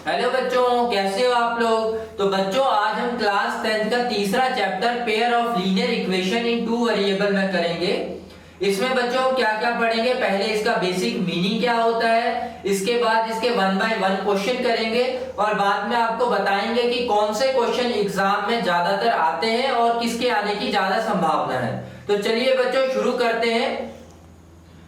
Hello बच्चों, कैसे हो आप लोग। तो बच्चों आज हम क्लास 10th का तीसरा chapter pair of linear equation in two variable में करेंगे। इसमें बच्चों क्या क्या पढ़ेंगे, पहले इसका बेसिक मीनिंग क्या होता है, इसके बाद इसके 1 बाय 1 क्वेश्चन करेंगे और बाद में आपको बताएंगे कि कौन से क्वेश्चन एग्जाम में ज्यादातर आते हैं और किसके आने की ज्यादा संभावना है। तो चलिए बच्चों शुरू करते हैं।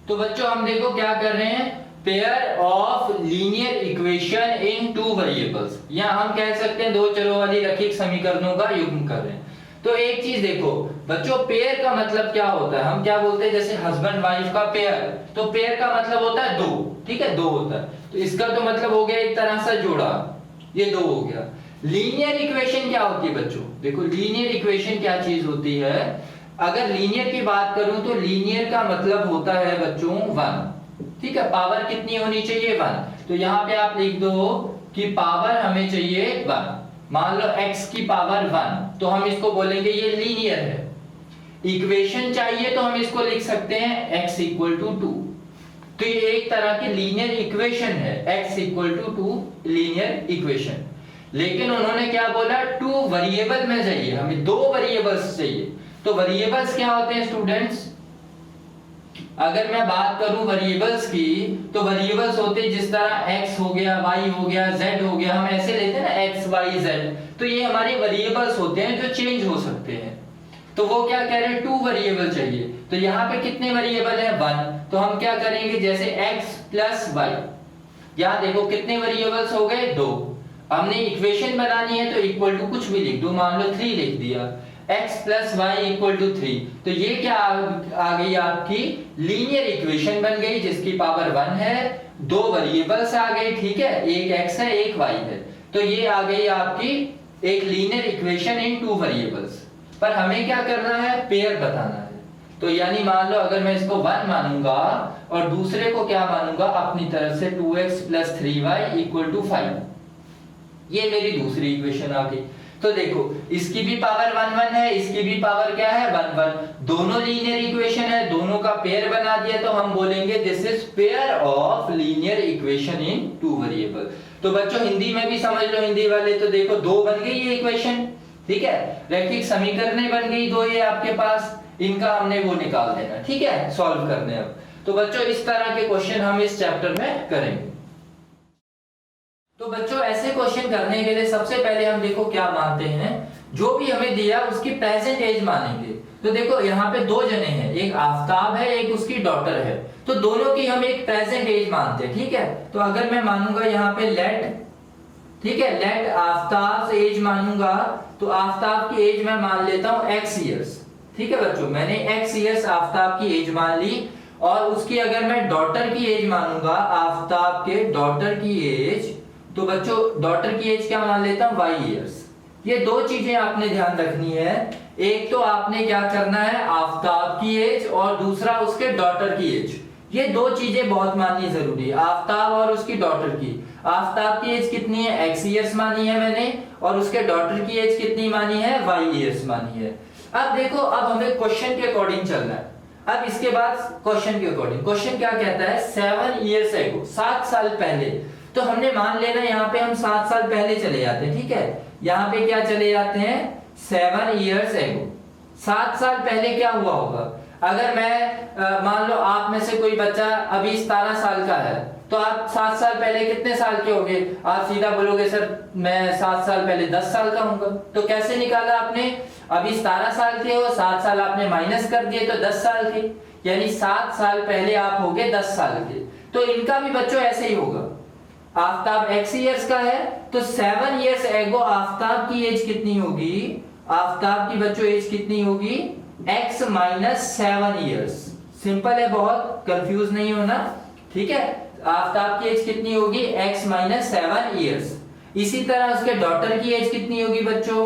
तो बच्चों हम देखो क्या कर रहे हैं, pair of linear equation in two variables, या हम कह सकते हैं दो चरों वाली रैखिक समीकरणों का युग्म कर रहे हैं। तो एक चीज देखो बच्चों, पेयर का मतलब क्या होता है, हम क्या बोलते हैं जैसे हस्बैंड वाइफ का पेयर, तो पेयर का मतलब होता है दो, ठीक है, दो होता है। तो इसका तो मतलब हो गया एक तरह से जोड़ा, ये दो हो गया। लीनियर इक्वेशन क्या होती है बच्चों, देखो लीनियर इक्वेशन क्या चीज होती है। अगर लीनियर की बात करूं तो लीनियर का मतलब होता है बच्चों 1, ठीक है। पावर कितनी होनी चाहिए 1, तो यहाँ पे आप लिख दो कि पावर हमें चाहिए 1। मान लो x की पावर 1, तो हम इसको बोलेंगे ये लीनियर है। इक्वेशन चाहिए तो हम इसको लिख सकते हैं x इक्वल टू 2, तो ये एक तरह की लीनियर इक्वेशन है, x equal to 2 linear equation. लेकिन उन्होंने क्या बोला, 2 वेरिएबल में चाहिए, हमें 2 वेरिएबल्स चाहिए। तो वेरिएबल्स क्या होते हैं स्टूडेंट्स, अगर मैं बात करूं वेरिएबल्स की, तो वेरिएबल्स होते हैं जिस तरह x हो गया, y हो गया, z हो गया, हम ऐसे लेते हैं ना x y z, तो ये हमारे वेरिएबल्स होते हैं जो चेंज हो सकते हैं। तो वो क्या कह रहे हैं, 2 वेरिएबल चाहिए। तो यहाँ पे कितने वेरिएबल है 1, तो हम क्या करेंगे जैसे x प्लस y, यहाँ देखो कितने वेरिएबल्स हो गए 2। हमने इक्वेशन बनानी है तो इक्वल टू कुछ भी लिख दो, मान लो 3 लिख दिया, x plus y equal to 3, तो ये क्या आ गई आपकी लीनियर इक्वेशन बन गई जिसकी पावर 1 है, 2 वेरिएबल्स आ गए, ठीक है, एक x है एक y है, तो ये आ गई आपकी एक लीनियर इक्वेशन इन 2 वेरिएबल्स। पर हमें क्या करना है, पेयर बताना है। तो यानी मान लो अगर मैं इसको 1 मानूंगा और दूसरे को क्या मानूंगा अपनी तरफ से 2x plus 3y equal to 5, ये मेरी दूसरी इक्वेशन आ गई। तो देखो इसकी भी पावर 1 1 है, इसकी भी पावर क्या है 1 1, दोनों लीनियर इक्वेशन है, दोनों का पेयर बना दिया, तो हम बोलेंगे this is pair of linear equation in 2 variable. तो बच्चों हिंदी में भी समझ लो, हिंदी वाले तो देखो 2 बन गई ये इक्वेशन, ठीक है, रैखिक समीकरण बन गई 2 ये आपके पास, इनका हमने वो निकाल देना, ठीक है, सॉल्व करने अब। तो बच्चों इस तरह के क्वेश्चन हम इस चैप्टर में करेंगे। तो बच्चों ऐसे क्वेश्चन करने के लिए सबसे पहले हम देखो क्या मानते हैं, जो भी हमें दिया उसकी प्रेजेंट एज मानेंगे। तो देखो यहाँ पे 2 जने हैं, एक आफताब है एक उसकी डॉटर है, तो दोनों की हम एक प्रेजेंट एज मानते हैं, ठीक है। तो अगर मैं मानूंगा यहाँ पे लेट, ठीक है, लेट आफताब एज मानूंगा, तो आफताब की एज मैं मान लेता हूँ x ईयर्स, ठीक है बच्चों, मैंने x ईयर्स आफताब की एज मान ली। और उसकी अगर मैं डॉटर की एज मानूंगा, आफताब के डॉटर की एज, तो बच्चों डॉटर की एज क्या मान लेता हूं y ईयर्स। ये 2 चीजें आपने ध्यान रखनी है, एक तो आपने क्या करना है आफताब की एज और दूसरा उसके डॉटर की एज, ये 2 चीजें बहुत माननी जरूरी है, आफताब और उसकी डॉटर की। आफताब की एज कितनी है x ईयर्स मानी है मैंने, और उसके डॉटर की एज कितनी मानी है y ईयर्स मानी है। अब देखो अब हमें क्वेश्चन के अकॉर्डिंग चलना है। अब इसके बाद क्वेश्चन के अकॉर्डिंग, क्वेश्चन क्या कहता है 7 इयर्स एगो, 7 साल पहले, तो हमने मान लेना यहाँ पे हम 7 साल पहले चले जाते हैं, ठीक है, यहाँ पे क्या चले जाते हैं 7 इयर्स एगो, 7 साल पहले क्या हुआ होगा। अगर मैं मान लो आप में से कोई बच्चा अभी 17 साल का है, तो आप 7 साल पहले कितने साल के होंगे, आप सीधा बोलोगे सर मैं 7 साल पहले 10 साल का हूंगा। तो कैसे निकाला आपने, अभी 17 साल के हो, 7 साल आपने माइनस कर दिए तो 10 साल के, यानी 7 साल पहले आप हो गए 10 साल के। तो इनका भी बच्चों ऐसे ही होगा, आफताब x ईयर्स का है तो 7 इयर्स एगो आफताब की एज कितनी होगी, आफताब की बच्चों एज कितनी होगी x माइनस 7 इयर्स। सिंपल है बहुत, कंफ्यूज नहीं होना, ठीक है। आफताब की एज कितनी होगी x माइनस 7 इयर्स। इसी तरह उसके डॉटर की एज कितनी होगी बच्चों,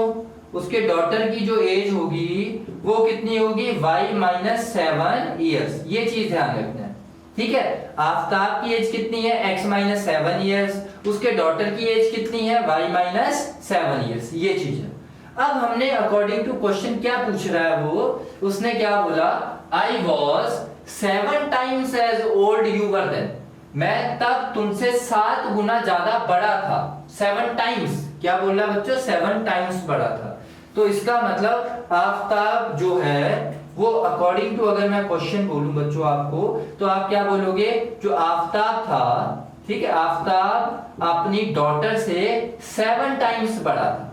उसके डॉटर की जो एज होगी वो कितनी होगी y माइनस 7 इयर्स, ये चीज ध्यान रखना है, ठीक है। आफताब की एज कितनी है x माइनस 7 इयर्स, उसके डॉटर की एज कितनी है y माइनस 7 इयर्स, ये चीज है। अब हमने अकॉर्डिंग टू क्वेश्चन क्या पूछ रहा है वो, उसने क्या बोला, I was 7 times as old you were then, मैं तब तुमसे 7 गुना ज्यादा बड़ा था। 7 टाइम्स, क्या बोल रहा बच्चों, 7 टाइम्स बड़ा था। तो इसका मतलब आफताब जो है वो अकॉर्डिंग टू, अगर मैं क्वेश्चन बोलूं बच्चों आपको, तो आप क्या बोलोगे, जो आफताब था, ठीक है, आफताब अपनी डॉटर से 7 टाइम्स बड़ा था।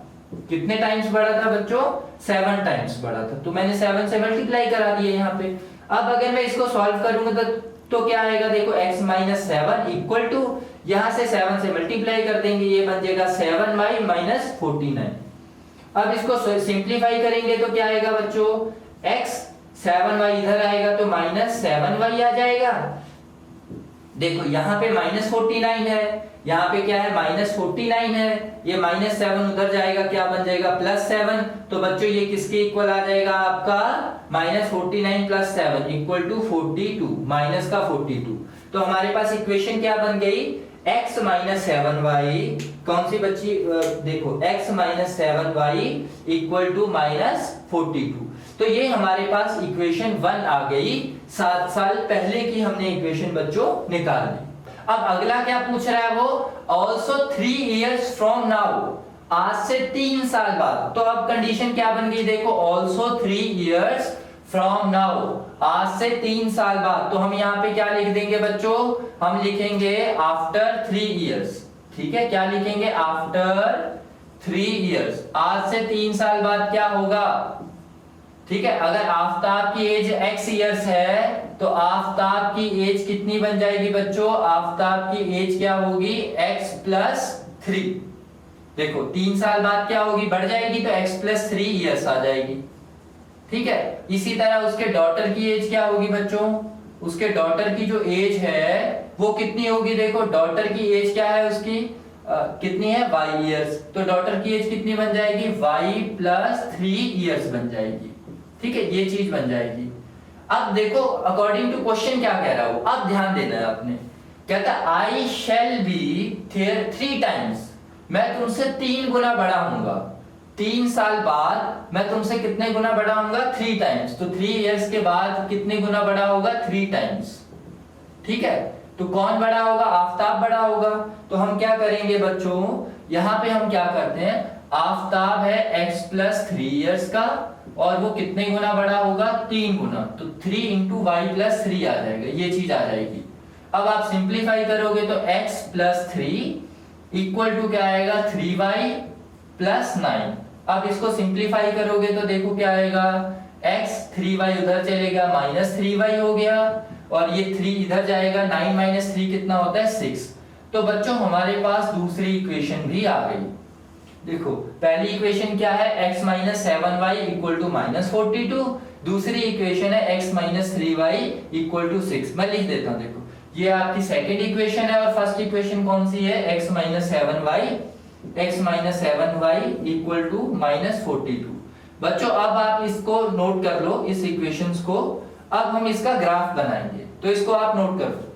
कितने टाइम्स बड़ा था बच्चों, 7 टाइम्स बड़ा था। तो मैंने 7 से मल्टीप्लाई करा दिया यहाँ पे। अब अगर मैं इसको सॉल्व करूंगा तो क्या आएगा, देखो x माइनस 7 इक्वल टू, यहां से 7 से मल्टीप्लाई कर देंगे, ये बन जाएगा 7y माइनस 49। अब इसको सिंप्लीफाई करेंगे तो क्या आएगा बच्चों, x 7y इधर आएगा तो माइनस 7y आ जाएगा। देखो यहाँ पे माइनस 49 है, यहाँ पे क्या है, माइनस 49 है, ये माइनस 7 उधर जाएगा, क्या बन जाएगा, प्लस 7। तो बच्चों ये किसके इक्वल आ जाएगा, आपका minus 49 plus 7 equal to 42, minus का 42। तो हमारे पास इक्वेशन क्या बन गई, x माइनस 7y, कौन सी बच्ची, देखो x minus 7y equal to minus 42। तो ये हमारे पास इक्वेशन 1 आ गई। 7 साल पहले की हमने इक्वेशन बच्चों निकाल ली। अब अगला क्या पूछ रहा है वो, ऑल्सो 3 years फ्रॉम नाउ, आज से 3 साल बाद। तो अब कंडीशन क्या बन गई, देखो ऑल्सो 3 years फ्रॉम नाउ, आज से 3 साल बाद। तो हम यहाँ पे क्या लिख देंगे बच्चों, हम लिखेंगे आफ्टर 3 years, ठीक है, क्या लिखेंगे, आफ्टर 3 years, आज से 3 साल बाद क्या होगा, ठीक है। अगर आफताब की एज x इयर्स है तो आफताब की एज कितनी बन जाएगी बच्चों, आफताब की एज क्या होगी, x प्लस 3। देखो 3 साल बाद क्या होगी, बढ़ जाएगी, तो x प्लस 3 इयर्स आ जाएगी, ठीक है। इसी तरह उसके डॉटर की एज क्या होगी बच्चों, उसके डॉटर की जो एज है वो कितनी होगी, देखो डॉटर की एज क्या है उसकी, कितनी है, y इयर्स। तो डॉटर की एज कितनी बन जाएगी, y प्लस 3 इयर्स बन जाएगी, ठीक है, ये चीज बन जाएगी। अब देखो अकॉर्डिंग टू क्वेश्चन क्या कह रहा हूं, अब ध्यान देना है आपने, कहता आई शैल बी देयर 3 टाइम्स, मैं तुमसे 3 गुना बड़ा हूंगा। 3 साल बाद मैं तुमसे कितने गुना बड़ा हूंगा, 3 टाइम्स। तो 3 इयर्स के बाद कितने गुना बड़ा होगा, 3 टाइम्स, ठीक है। तो कौन बड़ा होगा, आफताब बड़ा होगा। तो हम क्या करेंगे बच्चों, यहां पे हम क्या करते हैं, आफताब है x प्लस 3 इयर्स का, और वो कितने गुना बड़ा होगा, 3 गुना। तो 3 इंटू वाई प्लस 3 आ जाएगा, ये चीज आ जाएगी। अब आप सिंप्लीफाई करोगे तो x प्लस 3 इक्वल टू क्या आएगा, 3y प्लस 9। अब इसको सिंप्लीफाई करोगे तो देखो क्या आएगा, x 3y उधर चलेगा, माइनस 3y हो गया, और ये 3 इधर जाएगा, 9 माइनस 3 कितना होता है, 6। तो बच्चों हमारे पास दूसरी इक्वेशन भी आ गई। देखो पहली इक्वेशन क्या है, x minus 7y equal to minus 42, दूसरी इक्वेशन है x minus 3y equal to 6। मैं लिख देता हूं, देखो ये आपकी सेकेंड इक्वेशन है, और फर्स्ट इक्वेशन कौन सी है, x minus 7y equal to minus 42। बच्चों अब आप इसको नोट कर लो, इस इक्वेशंस को। अब हम इसका ग्राफ बनाएंगे, तो इसको आप नोट कर लो।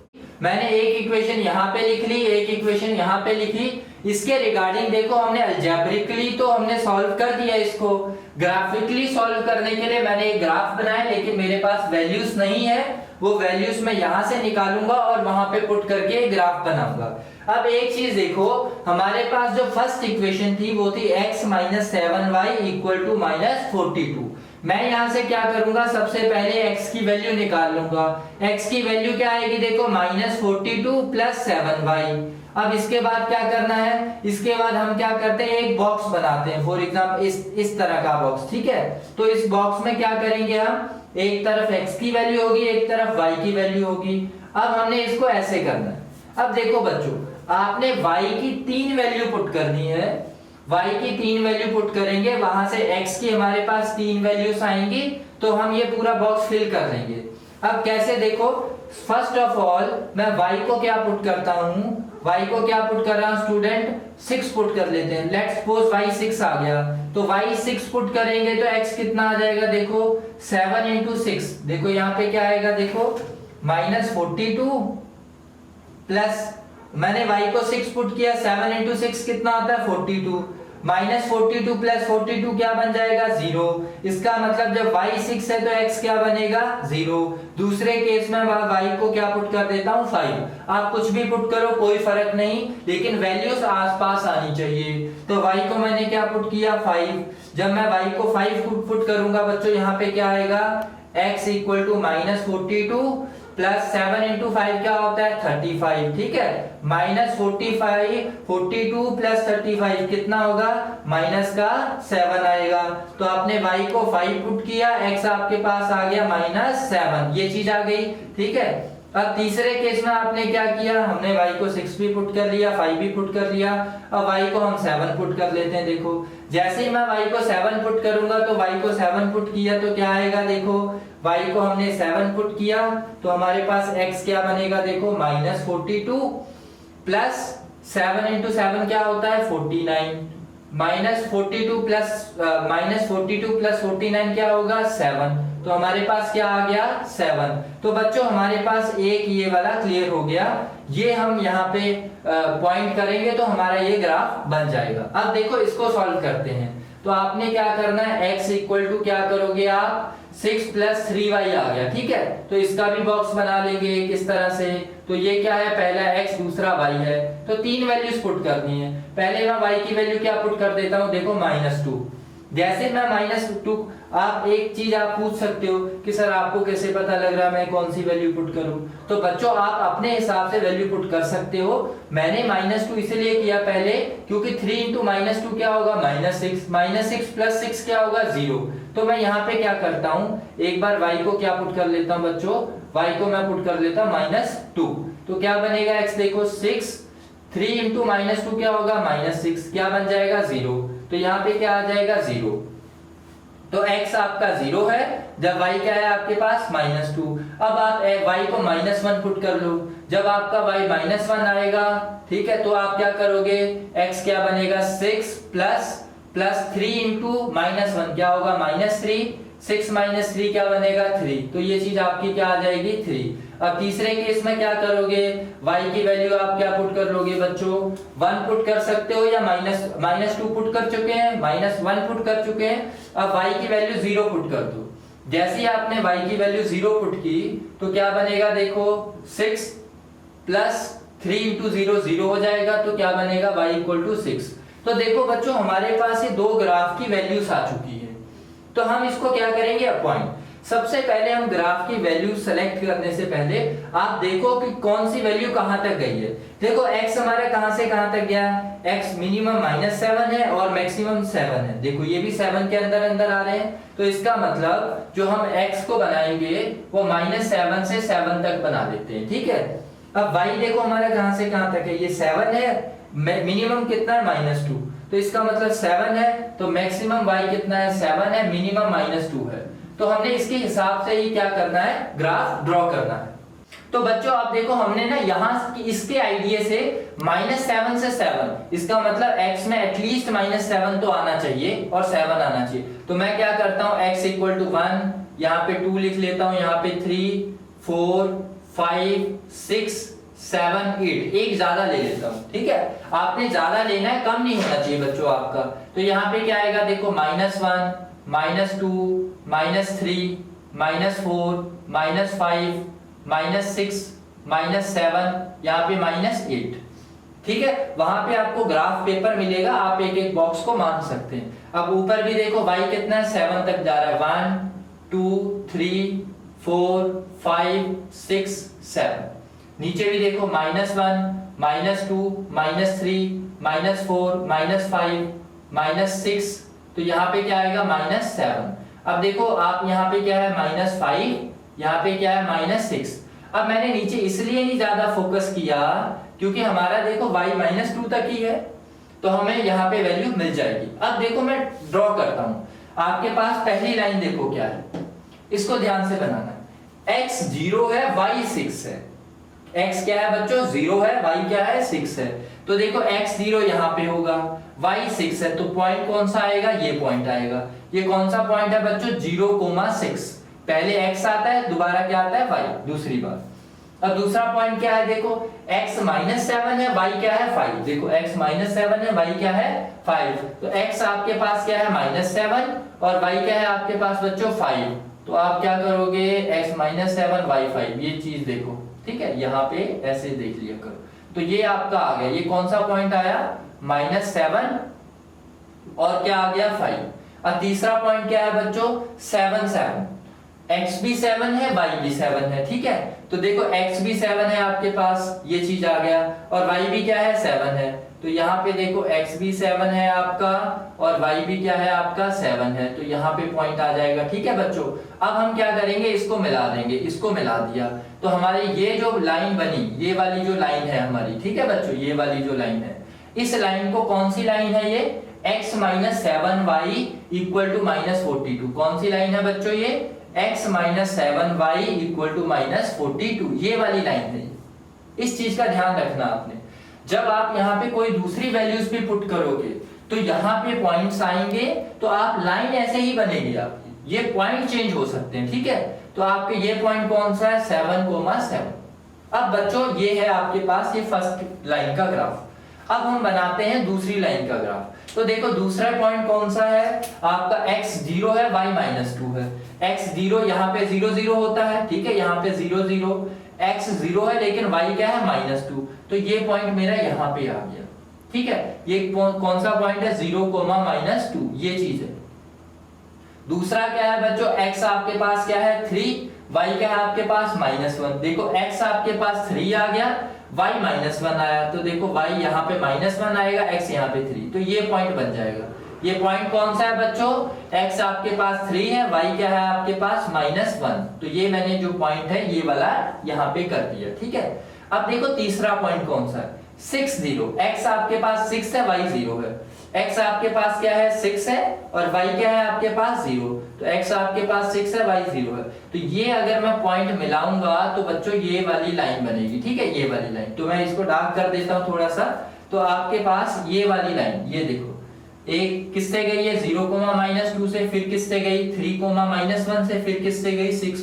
मैंने एक इक्वेशन यहाँ पे लिख ली, एक इक्वेशन यहाँ पे लिखी। इसके रिगार्डिंग देखो हमने अलजेब्रिकली तो हमने सॉल्व कर दिया, इसको ग्राफिकली सॉल्व करने के लिए मैंने एक ग्राफ बनाया, लेकिन मेरे पास वैल्यूज नहीं है, वो वैल्यूज मैं यहां से निकालूंगा और वहां पे पुट करके ग्राफ बनाऊंगा। अब एक चीज देखो, हमारे पास जो फर्स्ट इक्वेशन थी वो थी x minus 7y equal to minus 42। मैं यहां से क्या करूंगा, सबसे पहले x की वैल्यू निकाल लूंगा। x की वैल्यू क्या आएगी, देखो माइनस 42 प्लस 7y। अब इसके बाद क्या करना है, इसके बाद हम क्या करते हैं, एक बॉक्स बनाते हैं, फॉर एग्जांपल इस तरह का बॉक्स, ठीक है। तो इस बॉक्स में क्या करेंगे हम, एक तरफ x की वैल्यू होगी, एक तरफ y की वैल्यू होगी। अब हमने इसको ऐसे करना है। अब देखो बच्चों, आपने y की 3 वैल्यू पुट करनी है, y की 3 वैल्यू पुट करेंगे, वहां से x की हमारे पास 3 वैल्यूज आएंगी, तो हम ये पूरा बॉक्स फिल कर देंगे। अब कैसे, देखो फर्स्ट ऑफ ऑल मैं y को क्या पुट करता हूं, y को क्या पुट कर रहा हूं स्टूडेंट, 6 पुट कर लेते हैं। लेट्स सपोज y 6 आ गया, तो y 6 पुट करेंगे तो x कितना आ जाएगा, देखो 7 इंटू 6, देखो यहाँ पे क्या आएगा, देखो माइनस 42 प्लस, मैंने y को 6 पुट किया, 7 इंटू 6 कितना आता है 42, -42 प्लस 42 क्या बन जाएगा 0। इसका मतलब जब y 6 है तो x क्या बनेगा 0। दूसरे केस में y को क्या पुट कर देता हूं 5। आप कुछ भी पुट करो कोई फर्क नहीं, लेकिन वैल्यूज आसपास आनी चाहिए। तो y को मैंने क्या पुट किया 5। जब मैं y को 5 पुट करूंगा बच्चों यहाँ पे क्या आएगा x equal to -42 plus 7 into 5 क्या होता है 35। ठीक है, -42 प्लस 35 कितना होगा -7 आएगा। तो आपने y को 5 पुट किया, x आपके पास आ गया -7, ये चीज आ गई। ठीक है, अब तीसरे केस में आपने क्या किया, हमने y को 6 भी पुट कर लिया, 5 भी पुट कर लिया। अब y को हम 7 पुट कर लेते हैं। देखो जैसे ही मैं y को 7 पुट करूंगा तो y को 7 पुट किया तो क्या आएगा, देखो y को हमने 7 पुट किया तो हमारे पास x क्या बनेगा, देखो -42 प्लस 7 इंटू 7 क्या होता है 49, -42 प्लस 49 क्या होगा 7। तो हमारे पास क्या आ गया 7। तो बच्चों हमारे पास एक ये वाला क्लियर हो गया। ये हम यहाँ पे पॉइंट करेंगे तो हमारा ये ग्राफ बन जाएगा। अब देखो इसको सॉल्व करते हैं। तो आपने क्या करना है, x इक्वल टू क्या करोगे आप 6 प्लस 3y आ गया। ठीक है, तो इसका भी बॉक्स बना लेंगे किस तरह से। तो ये क्या है, पहला x दूसरा y है, तो 3 वैल्यूज पुट करनी है। पहले मैं y की वैल्यू क्या पुट कर देता हूँ, देखो -2। जैसे मैं -2, आप एक चीज आप पूछ सकते हो कि सर आपको कैसे पता लग रहा है मैं कौन सी वैल्यू पुट करूं। तो बच्चों आप अपने हिसाब से वैल्यू पुट कर सकते हो। मैंने -2 इसलिए किया पहले क्योंकि 3 इंटू -2 क्या होगा -6, -6 प्लस 6 क्या होगा 0। तो मैं यहाँ पे क्या करता हूँ, एक बार y को क्या पुट कर लेता हूँ बच्चों, y को मैं पुट कर लेता हूँ -2। तो क्या बनेगा x, देखो 6, 3 इंटू -2 क्या होगा -6, क्या बन जाएगा 0। तो यहाँ पे क्या आ जाएगा 0। तो x आपका 0 है जब y क्या है आपके पास -2। अब आप y को -1 पुट कर लो। जब आपका y -1 आएगा, ठीक है, तो आप क्या करोगे, x क्या बनेगा 6 प्लस 3 इंटू -1 क्या होगा -3, 6 - 3 क्या बनेगा 3। तो ये चीज आपकी क्या आ जाएगी 3। अब तीसरे केस में क्या करोगे, y की वैल्यू आप क्या पुट कर लोगे बच्चों, 1 पुट कर सकते हो या -2 पुट कर चुके हैं, -1 पुट कर चुके हैं। अब y की वैल्यू 0 पुट कर दो। जैसे ही आपने y की वैल्यू 0 पुट की तो क्या बनेगा, देखो 6 प्लस 3 इंटू 0 0 हो जाएगा। तो क्या बनेगा y इक्वल टू 6। तो देखो बच्चों हमारे पास ये दो ग्राफ की वैल्यूज आ चुकी है। तो हम इसको क्या करेंगे, अपॉइंट। सबसे पहले हम ग्राफ की वैल्यू सेलेक्ट करने से पहले आप देखो कि कौन सी वैल्यू कहां तक गई है। देखो x हमारा कहां से कहां तक गया, x मिनिमम -7 है और मैक्सिमम 7 है। देखो ये भी 7 के अंदर अंदर आ रहे हैं। तो इसका मतलब जो हम x को बनाएंगे वो -7 से 7 तक बना देते हैं। ठीक है, अब y देखो हमारा कहां से कहां तक है, ये 7 है, मिनिमम कितना है -2। तो इसका मतलब 7 है, तो मैक्सिमम y कितना है 7 है, मिनिमम -2 है। तो हमने इसके हिसाब से ही क्या करना है, ग्राफ ड्रॉ करना है। तो बच्चों आप देखो हमने ना यहाँ इसके आइडिया से -7 से 7, इसका मतलब x में एटलीस्ट -7 तो आना चाहिए और 7 आना चाहिए। तो मैं क्या करता हूँ, x इक्वल टू 1, यहाँ पे 2 लिख लेता हूँ, यहाँ पे 3, 4, 5, 6, 7, 8, एक ज्यादा ले लेता हूँ। ठीक है, आपने ज्यादा लेना है, कम नहीं होना चाहिए बच्चों आपका। तो यहाँ पे क्या आएगा, देखो -1, -2, -3, -4, -5, -6, -7, यहाँ पे -8। ठीक है, वहां पे आपको ग्राफ पेपर मिलेगा, आप एक एक बॉक्स को मान सकते हैं। अब ऊपर भी देखो y कितना है 7 तक जा रहा है, 1, 2, 3, 4, 5, 6, 7। नीचे भी देखो -1, -2, -3, -4, -5, -6। तो यहाँ पे क्या आएगा -7। अब देखो आप यहाँ पे क्या है -5, यहाँ पे क्या है -6। अब मैंने नीचे इसलिए नहीं ज्यादा फोकस किया क्योंकि हमारा देखो y -2 तक ही है, तो हमें यहाँ पे वैल्यू मिल जाएगी। अब देखो मैं ड्रॉ करता हूँ, आपके पास पहली लाइन देखो क्या है, इसको ध्यान से बनाना है। x 0 है, y 6 है। x क्या है बच्चों 0 है, y क्या है 6 है। तो देखो x 0 यहाँ पे होगा, y 6 है, तो पॉइंट कौन सा आएगा, ये पॉइंट आएगा। ये कौन सा पॉइंट है बच्चों 0,6। पहले x आता है, दोबारा क्या आता है y, दूसरी बार। अब दूसरा पॉइंट क्या है, देखो x -7 है, y क्या है 5। देखो x -7 है, y क्या है 5। तो x आपके पास क्या है -7 और y क्या है आपके पास बच्चों 5। तो आप क्या करोगे, x -7 y 5, ये चीज देखो, ठीक है, यहाँ पे ऐसे देख लिया करो। तो ये आपका आ गया, ये कौन सा पॉइंट आया, -7 और क्या आ गया 5। अब तीसरा पॉइंट क्या है बच्चों, 7 7, x भी 7 है, y भी 7 है, ठीक है। तो देखो x भी 7 है आपके पास, ये चीज आ गया, और y भी क्या है 7 है। तो यहाँ पे देखो x भी 7 है आपका और y भी क्या है आपका 7 है। तो यहाँ पे पॉइंट आ जाएगा, ठीक है बच्चों। अब हम क्या करेंगे, इसको मिला देंगे, इसको मिला दिया तो हमारी ये जो लाइन बनी, ये वाली जो लाइन है हमारी, ठीक है बच्चों, ये वाली जो लाइन है, इस लाइन को कौन सी लाइन है, ये x -7y = -42। कौन सी लाइन है बच्चों, ये x -7y = -42, ये वाली लाइन है। इस चीज का ध्यान रखना आपने, जब आप यहाँ पे कोई दूसरी वैल्यूज भी पुट करोगे तो यहाँ पे पॉइंट्स आएंगे, तो आप लाइन ऐसे ही बनेगी आपकी, ये पॉइंट चेंज हो सकते हैं, ठीक है। तो आपके ये पॉइंट कौन सा है, 7,7। अब बच्चों ये है आपके पास ये फर्स्ट लाइन का ग्राफ। अब हम बनाते हैं दूसरी लाइन का ग्राफ। तो देखो दूसरा पॉइंट कौन सा है आपका, x 0 है, y -2 है। x 0 यहाँ पे 0 0 होता है, ठीक है, यहाँ पे 0 0, x 0 है लेकिन y क्या है -2। तो ये पॉइंट मेरा यहाँ पे आ गया, ठीक है। ये कौन सा पॉइंट है, 0, -2, ये चीज है। दूसरा क्या है बच्चों, x आपके पास क्या है 3, y क्या है आपके पास -1। देखो x आपके पास 3 आ गया, y -1 आया, तो देखो y यहाँ पे -1 आएगा, x यहाँ पे 3, तो ये पॉइंट बन जाएगा। ये पॉइंट कौन सा है बच्चों, x आपके पास 3 है, y क्या है आपके पास -1। तो ये मैंने जो पॉइंट है ये वाला यहाँ पे कर दिया, ठीक है। अब देखो तीसरा पॉइंट कौन सा है, 6 0, x आपके पास 6 है, y 0 है। x आपके पास क्या है 6 है और y क्या है आपके पास 0। तो x आपके पास 6 है, y 0 है। तो ये अगर मैं पॉइंट मिलाऊंगा तो बच्चों ये वाली लाइन बनेगी, ठीक है, ये वाली लाइन। तो मैं इसको डार्क कर देता हूं थोड़ा सा। तो आपके पास ये वाली लाइन, ये देखो, एक किससे गई है 0, -2 से, फिर किससे गई 3, -1 से, फिर किससे गई 6,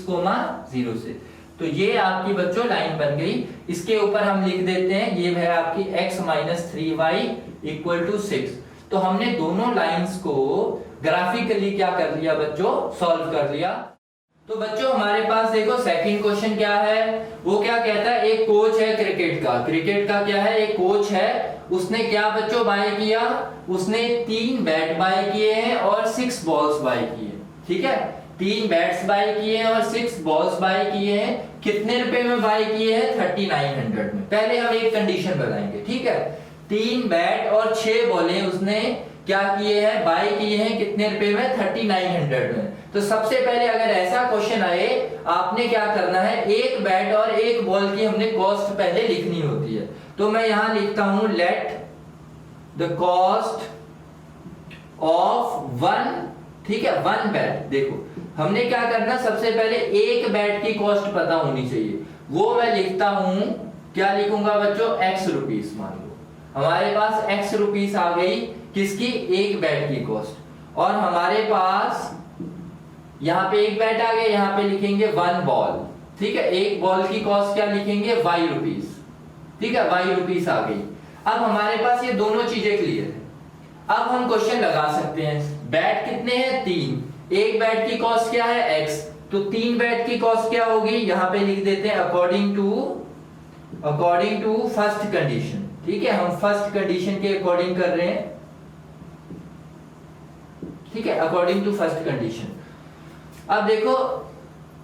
0 से। तो ये आपकी बच्चों लाइन बन गई। इसके ऊपर हम लिख देते हैं, ये है आपकी x -3y = 6। तो हमने दोनों लाइंस को ग्राफिकली क्या कर लिया बच्चों, सॉल्व कर लिया। तो बच्चों हमारे पास देखो सेकंड क्वेश्चन क्या है, वो क्या कहता है, एक कोच है क्रिकेट का क्या है, एक कोच है, उसने क्या बच्चों बाय किया, उसने 3 बैट बाय किए हैं और 6 बॉल्स बाय किए, ठीक है। 3 बैट्स बाय किए हैं और 6 बॉल्स बाय किए हैं। कितने रुपए में बाय किए हैं, 3900 में। पहले हम एक कंडीशन बताएंगे, ठीक है। 3 बैट और 6 बॉलें उसने क्या किए हैं, बाय किए हैं, कितने रुपए में, 3900 में। तो सबसे पहले अगर ऐसा क्वेश्चन आए, आपने क्या करना है, एक बैट और एक बॉल की हमने कॉस्ट पहले लिखनी होती है। तो मैं यहां लिखता हूं, लेट द कॉस्ट ऑफ 1, ठीक है, 1 बैट। देखो हमने क्या करना, सबसे पहले एक बैट की कॉस्ट पता होनी चाहिए, वो मैं लिखता हूं, क्या लिखूंगा बच्चों, x रुपीस। मान लो हमारे पास x रुपीस आ गई, किसकी, एक बैट की कॉस्ट। और हमारे पास यहाँ पे एक बैट आ गया, यहाँ पे लिखेंगे 1 बॉल, ठीक है, एक बॉल की कॉस्ट क्या लिखेंगे, y रुपीस, ठीक है, y रुपीस आ गई। अब हमारे पास ये दोनों चीजें क्लियर है। अब हम क्वेश्चन लगा सकते हैं, बैट कितने हैं, 3, एक बैट की कॉस्ट क्या है, x, तो 3 बैट की कॉस्ट क्या होगी, यहाँ पे लिख देते हैं अकॉर्डिंग टू फर्स्ट कंडीशन, ठीक है, हम फर्स्ट कंडीशन के अकॉर्डिंग कर रहे हैं, ठीक है, अकॉर्डिंग टू फर्स्ट कंडीशन। अब देखो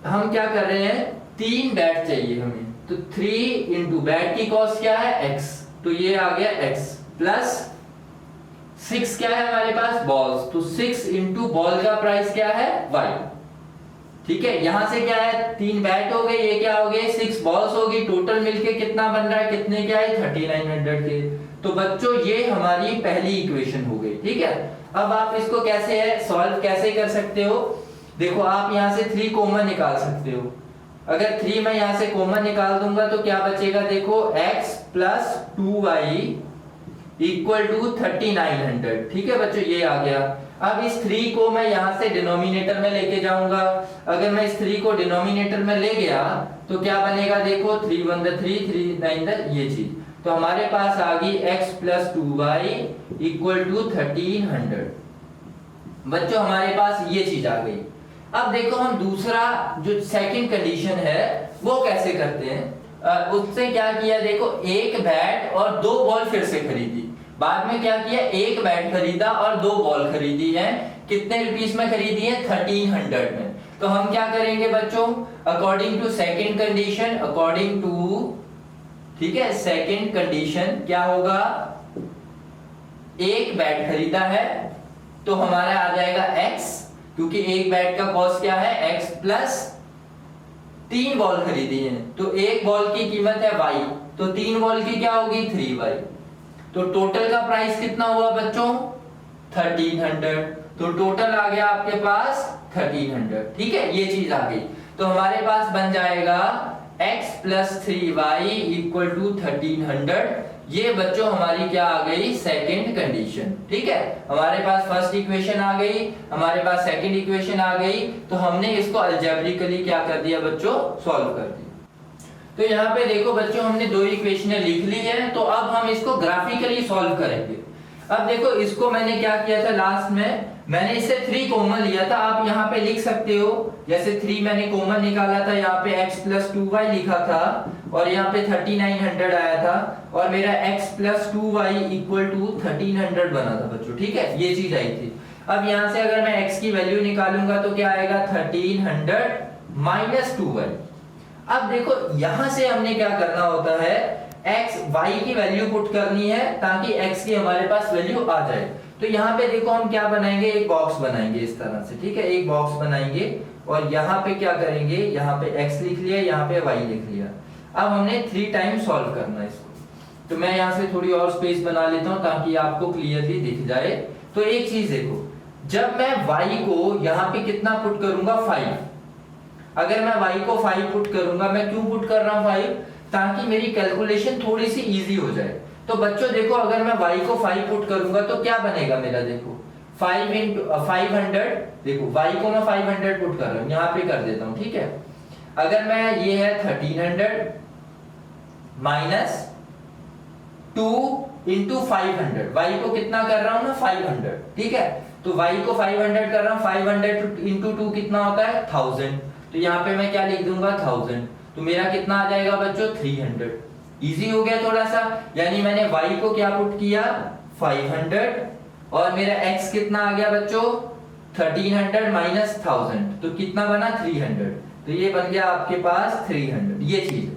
हम क्या कर रहे हैं, 3 बैट चाहिए हमें, तो 3 इंटू बैट की कॉस्ट क्या है, x, तो ये आ गया x, प्लस 6 क्या है हमारे पास, बॉल्स, तो 6 इंटू बॉल का प्राइस क्या है, y, ठीक है। यहां से क्या है, 3 बैट हो गए, ये क्या हो गए, 6 बॉल्स होगी, टोटल मिलके कितना बन रहा है, कितने क्या है, 3900 के। तो बच्चों ये हमारी पहली इक्वेशन हो गई, ठीक है। अब आप इसको कैसे है सॉल्व कैसे कर सकते हो, देखो आप यहां से 3 कॉमन निकाल सकते हो। अगर 3 मैं यहां से कॉमन निकाल दूंगा तो क्या बचेगा, देखो x + 2y = 3900, ठीक है बच्चों, ये आ गया। अब इस 3 को मैं यहां से डिनोमिनेटर में लेके जाऊंगा। अगर मैं इस 3 को डिनोमिनेटर में ले गया तो क्या बनेगा देखो 3 1 3 3 9 ये चीज, तो हमारे पास आ गई x plus 2y equal to 1300। बच्चों हमारे पास ये चीज आ गई। अब देखो हम दूसरा जो सेकंड कंडीशन है वो कैसे करते हैं। उससे क्या किया देखो, एक बैट और 2 बॉल फिर से खरीदी। बाद में क्या किया, एक बैट खरीदा और 2 बॉल खरीदी है। कितने रुपीस में खरीदी है, 1300 में। तो हम क्या करेंगे बच्चों, according to second condition, according to, ठीक है, सेकंड कंडीशन क्या होगा, एक बैट खरीदा है तो हमारा आ जाएगा x, क्योंकि एक बैट का कॉस्ट क्या है x प्लस 3 बॉल खरीदी है तो एक बॉल की कीमत है y, तो 3 बॉल की क्या होगी 3y। तो टोटल का प्राइस कितना हुआ बच्चों 1300। तो टोटल आ गया आपके पास 1300। ठीक है, ये चीज आ गई। तो हमारे पास बन जाएगा x plus 3y equal to 1300। ये बच्चों हमारी क्या आ गई, सेकंड कंडीशन। ठीक है, हमारे पास फर्स्ट इक्वेशन आ गई, हमारे पास सेकंड इक्वेशन आ गई, तो हमने इसको अलजेब्रिकली क्या कर दिया बच्चों, सॉल्व कर दिया। तो यहाँ पे देखो बच्चों हमने 2 इक्वेशनें लिख ली है, तो अब हम इसको ग्राफिकली सॉल्व करेंगे। अब देखो इसको मैंने क्या किया था, लास्ट में मैंने इसे 3 कॉमन लिया था। आप यहाँ पे लिख सकते हो, जैसे 3 मैंने कॉमन निकाला था, यहाँ पे x प्लस 2y लिखा था और यहाँ पे 3900 आया था और मेरा x plus 2y equal to 1300 बना था बच्चों। ठीक है, ये चीज आई थी। अब यहाँ से अगर मैं x की वैल्यू निकालूंगा तो क्या आएगा 1300 माइनस 2y। अब देखो यहां से हमने क्या करना होता है, x y की वैल्यू पुट करनी है ताकि x की हमारे पास वैल्यू आ जाए। तो यहाँ पे देखो हम क्या बनाएंगे, एक बॉक्स बनाएंगे इस तरह से। ठीक है, एक बॉक्स बनाएंगे और यहाँ पे क्या करेंगे, यहाँ पे x लिख लिया, यहाँ पे y लिख लिया। अब हमने 3 टाइम सॉल्व करना है इसको। तो मैं यहाँ से थोड़ी और स्पेस बना लेता हूँ ताकि आपको क्लियरली दिख जाए। तो एक चीज देखो, जब मैं y को यहाँ पे कितना पुट करूंगा 5, अगर मैं y को 5 पुट करूंगा, मैं क्यों पुट कर रहा हूँ 5, ताकि मेरी कैलकुलेशन थोड़ी सी इजी हो जाए। तो बच्चों देखो अगर मैं y को 5 पुट करूंगा तो क्या बनेगा मेरा, देखो 5 into 500, देखो y को मैं 500 पुट कर रहा हूँ, यहाँ पे कर देता हूँ। ठीक है, अगर मैं ये है 1300 माइनस 2 into 500, y को कितना कर रहा हूँ ना 500। ठीक है, तो y को 500 कर रहा हूँ, 500 into 2 कितना होता है 1000। तो यहाँ पे मैं क्या लिख दूंगा 1000, तो मेरा कितना आ जाएगा बच्चों 300। इजी हो गया थोड़ा सा, यानी मैंने y को क्या पुट किया 500 और मेरा x कितना आ गया बच्चों 1300 माइनस 1000, तो कितना बना 300। तो ये बन गया आपके पास 300, ये चीज है।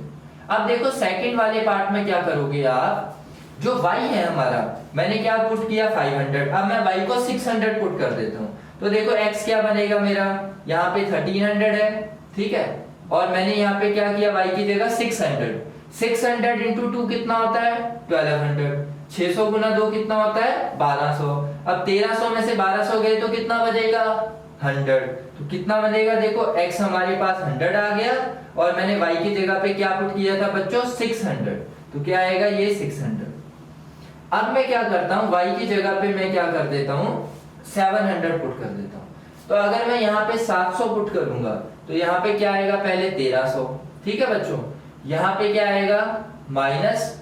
अब देखो सेकंड वाले पार्ट में क्या करोगे आप, जो y है हमारा, मैंने क्या पुट किया 500, अब मैं y को 600 पुट कर देता हूँ। तो देखो x क्या बनेगा मेरा, यहाँ पे 1300 है। ठीक है, और मैंने यहाँ पे क्या किया, y की जगह 600 इंटू 2 कितना होता है 1200, 600 गुना 2 कितना होता है 1200। अब 1300 में से 1200 गए तो कितना बचेगा 100, तो कितना बनेगा देखो x हमारे पास 100 आ गया और मैंने y की जगह पे क्या पुट किया था बच्चों 600, तो क्या आएगा ये 600। अब मैं क्या करता हूँ, y की जगह पे मैं क्या कर देता हूँ 700 पुट कर देता हूँ। तो अगर मैं यहाँ पे 700 पुट करूंगा तो यहाँ पे क्या आएगा पहले 1300। ठीक है बच्चों, यहाँ पे क्या आएगा माइनस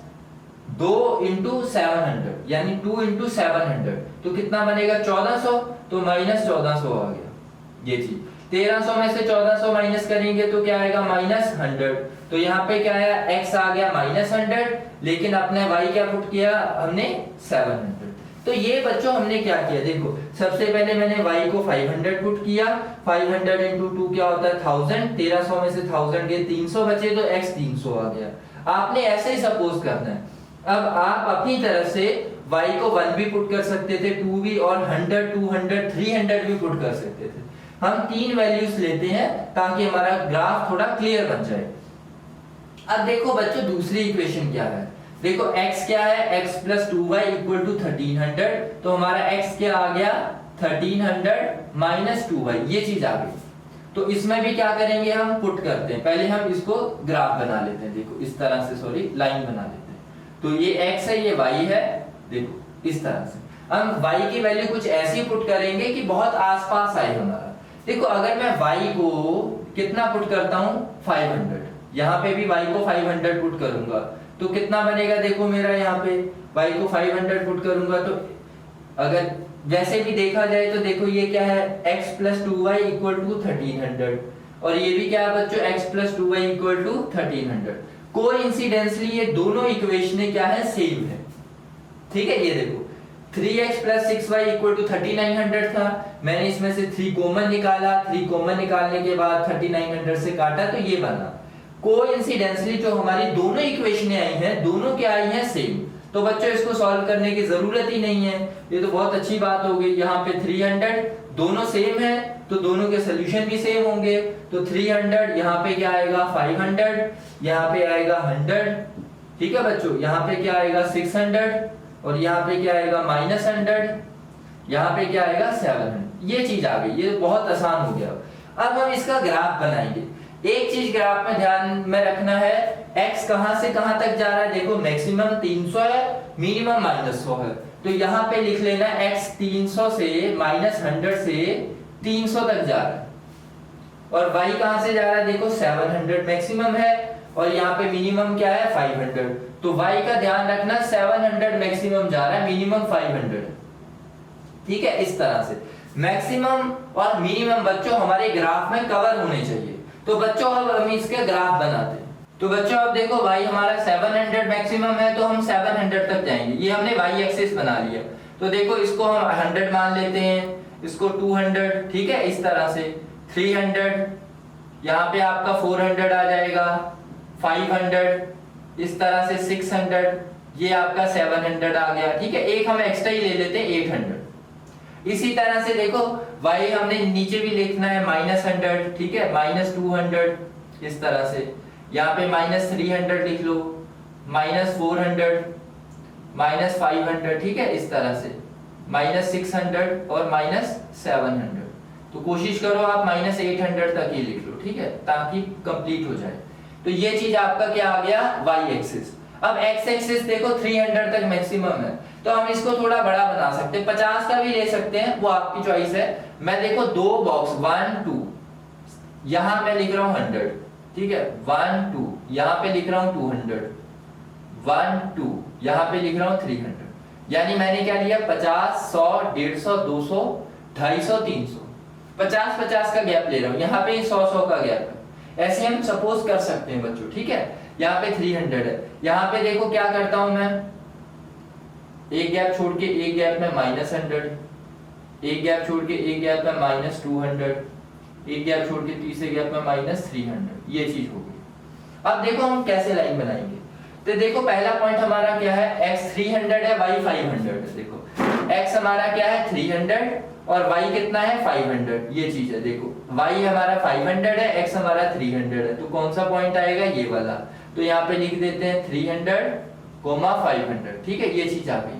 2 इंटू 700, यानी 2 इंटू 700, तो कितना बनेगा 1400, तो माइनस 1400 आ गया। ये चीज 1300 में से 1400 माइनस करेंगे तो क्या आएगा माइनस 100, तो यहाँ पे क्या आया x आ गया माइनस 100, लेकिन अपने y क्या पुट किया हमने 700। तो ये बच्चों हमने क्या किया, देखो सबसे पहले मैंने y को 500 पुट किया, 500 इंटू 2 क्या होता है 1000, 1300 में से 1000 गए 300 बचे, तो x 300 आ गया। आपने ऐसे ही सपोज करना है। अब आप अपनी तरफ से y को 1 भी पुट कर सकते थे, 2 भी, और 100, 200, 300 भी पुट कर सकते थे। हम 3 वैल्यूज लेते हैं ताकि हमारा ग्राफ थोड़ा क्लियर बन जाए। अब देखो बच्चों दूसरी इक्वेशन क्या है, देखो x क्या है, x plus 2y equal to 1300, तो हमारा x क्या आ गया 1300 माइनस 2y, ये चीज आ गई। तो इसमें भी क्या करेंगे हम पुट करते हैं, पहले हम इसको ग्राफ बना लेते हैं, देखो इस तरह से, सॉरी लाइन बना लेते हैं। तो ये x है, ये y है, देखो इस तरह से हम y की वैल्यू कुछ ऐसी पुट करेंगे कि बहुत आसपास आए हमारा। देखो अगर मैं y को कितना पुट करता हूँ 500, यहाँ पे भी y को 500 पुट करूंगा तो कितना बनेगा, देखो मेरा यहाँ पे y को 500 पुट करूंगा तो अगर वैसे भी देखा जाए तो देखो ये क्या है, x plus 2y equal to 1300 और ये भी क्या है बच्चों, x plus 2y equal to 1300। Coincidentally ये दोनों इक्वेशनें क्या है, सेम है। ठीक है, ये देखो 3x plus 6y equal to 3900 था, मैंने इसमें से 3 कॉमन निकाला, 3 कॉमन निकालने के बाद 3900 से काटा तो ये बना। कोइंसिडेंटली जो हमारी दोनों इक्वेशनें आई हैं, दोनों क्या आई हैं, सेम। तो बच्चों इसको सॉल्व करने की जरूरत ही नहीं है, ये तो बहुत अच्छी बात हो गई। यहाँ पे 300 दोनों सेम है तो दोनों के सोल्यूशन भी सेम होंगे, तो 300 यहाँ पे क्या आएगा 500, यहाँ पे आएगा 100। ठीक है बच्चों, यहाँ पे क्या आएगा 600 और यहाँ पे क्या आएगा -100, यहाँ पे क्या आएगा 700। ये चीज आ गई, ये बहुत आसान हो गया। अब हम इसका ग्राफ बनाएंगे। एक चीज ग्राफ में ध्यान में रखना है, x कहां से कहां तक जा रहा है, देखो मैक्सिमम 300 है, मिनिमम -100 है, तो यहाँ पे लिख लेना x 300 से -100 से 300 तक जा रहा है और y कहां से जा रहा है, देखो 700 मैक्सिमम है और यहाँ पे मिनिमम क्या है 500, तो y का ध्यान रखना 700 मैक्सिमम जा रहा है, मिनिमम 500। ठीक है, इस तरह से मैक्सिमम और मिनिमम बच्चों हमारे ग्राफ में कवर होने चाहिए। तो बच्चों अब हम इसके ग्राफ बनाते हैं। तो बच्चों अब देखो y हमारा 700 मैक्सिमम है तो हम 700 तक जाएंगे, ये हमने y एक्सिस बना लिया। तो देखो इसको हम 100 मान लेते हैं, इसको 200, ठीक है, इस तरह से 300, यहाँ पे आपका 400 आ जाएगा, 500, इस तरह से 600, ये आपका 700 आ गया। ठीक है, एक हम एक्स्ट्रा ही ले लेते हैं 800। इसी तरह से देखो y हमने नीचे भी लिखना है -100, ठीक है, -200, इस तरह से यहाँ पे -300 लिख लो, -400, -500, ठीक है, इस तरह से -600 और -700। तो कोशिश करो आप -800 तक ही लिख लो, ठीक है, ताकि कंप्लीट हो जाए। तो ये चीज आपका क्या आ गया, y एक्सिस। अब x एक्सिस देखो 300 तक मैक्सिमम है, तो हम इसको थोड़ा बड़ा बना सकते हैं, 50 का भी ले सकते हैं, वो आपकी चॉइस है। मैं देखो 2 बॉक्स 1 2, यहां मैं लिख रहा हूं 100, ठीक है, 1 2, यहां पे लिख रहा हूं 200, 1 2, यहां पे लिख रहा हूं 300। यानी मैंने क्या लिया, 50 100 150 200 250 300, 50 का गैप ले रहा हूं, यहाँ पे 100 का गैप है। ऐसे हम सपोज कर सकते हैं बच्चों, ठीक है। यहाँ पे 300 है, यहाँ पे देखो क्या करता हूं मैं, एक गैप छोड़ के एक गैप में -100, एक गैप छोड़ के एक गैप में -200, एक गैप छोड़ के तीसरे गैप में -300। ये चीज हो गई। अब देखो हम कैसे लाइन बनाएंगे। तो देखो पहला पॉइंट हमारा क्या है, x 300 है, y 500 है। देखो x हमारा क्या है 300 और y कितना है 500, ये चीज है। देखो y हमारा 500 है, x हमारा 300 है, तो कौन सा पॉइंट आएगा, ये वाला। तो यहाँ पे लिख देते हैं 300, 500, ठीक है, ये चीज आ गई।